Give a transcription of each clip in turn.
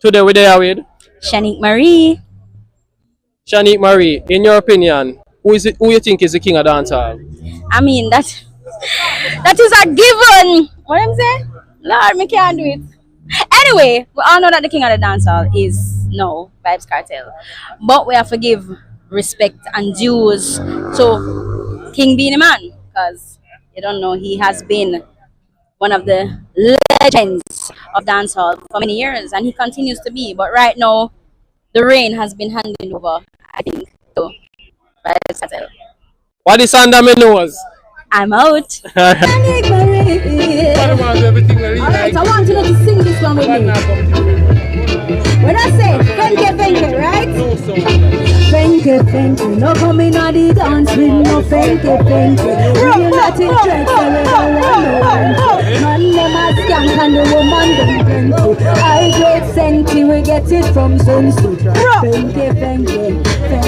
Today we're there with Shanique Marie. Shanique Marie. In your opinion, who you think is the king of dancehall? I mean that is a given. What I'm saying? Lord, me can't do it. Anyway, we all know that the king of the dancehall is no Vybz Kartel. But we have to give respect and dues to King Beenieman, because you don't know, he has been one of the legends of dancehall for many years, and he continues to be. But right now, the reign has been handed over, I think, to Vybz Kartel. What is under my nose? I'm out. Alright, Alright, I want you to sing this one with me. When I say fenke, right? Fenke, no coming on the dance with no fenke. You're not interested, we don't want no fenke. Man, them a skank and the woman them plenty. I get senti, we get it from Sensi.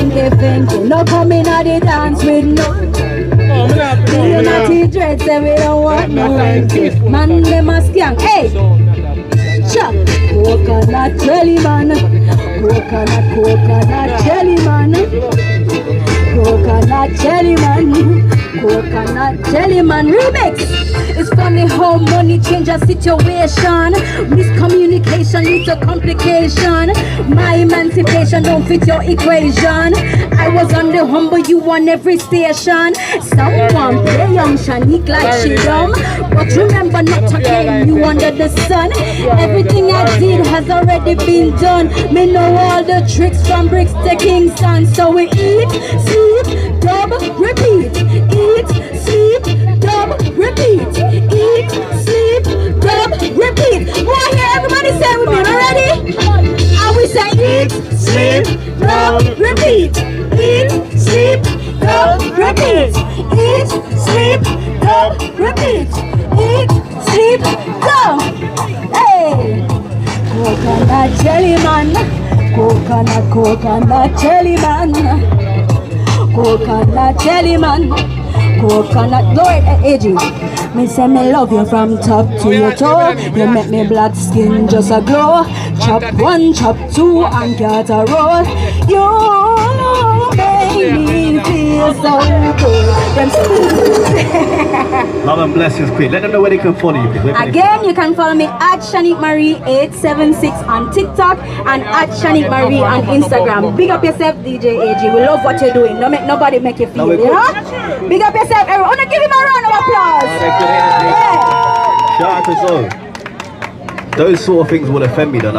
Fenke, no coming on the dance with no. You're not interested, we don't want no fenke. Man, them a skank, hey! Chop, coconut jelly man, coconut jelly man, coconut jelly man remix. It's funny how money change a situation. Miscommunication leads to complication. My emancipation don't fit your equation. I was on the humble, you on every station. Someone play young Shanique like she dumb, but remember not again, you under the sun. Everything I did has already been done. Me know all the tricks from bricks to Kingston. So we eat, sleep, dub, repeat. Eat, sleep, dub, repeat. Eat, sleep, dub, repeat. Why hear everybody say with me, already? And we say eat, sleep, dub, repeat. Eat, sleep, dub, repeat. Eat, sleep, dub, repeat. Eat, sleep, dub. Hey! Coconut jelly man, coconut jelly man, coconut jelly man, coconut. Lord, AJ, me say me love you from top to your toe. You make me black skin just a glow. Chop one, chop two, and get a roll. You make me feel so good. Love and blessings, Queen. Let them know where they can follow you. Again, you can follow me at Shanique Marie 876 on TikTok and at Shanique Marie on Instagram. Big up yourself, DJ AG. We love what you're doing. Don't make nobody make you feel, you know? Big up yourself, everyone. Give him a round of applause. Shout out to Zoe. Those sort of things will offend me, though.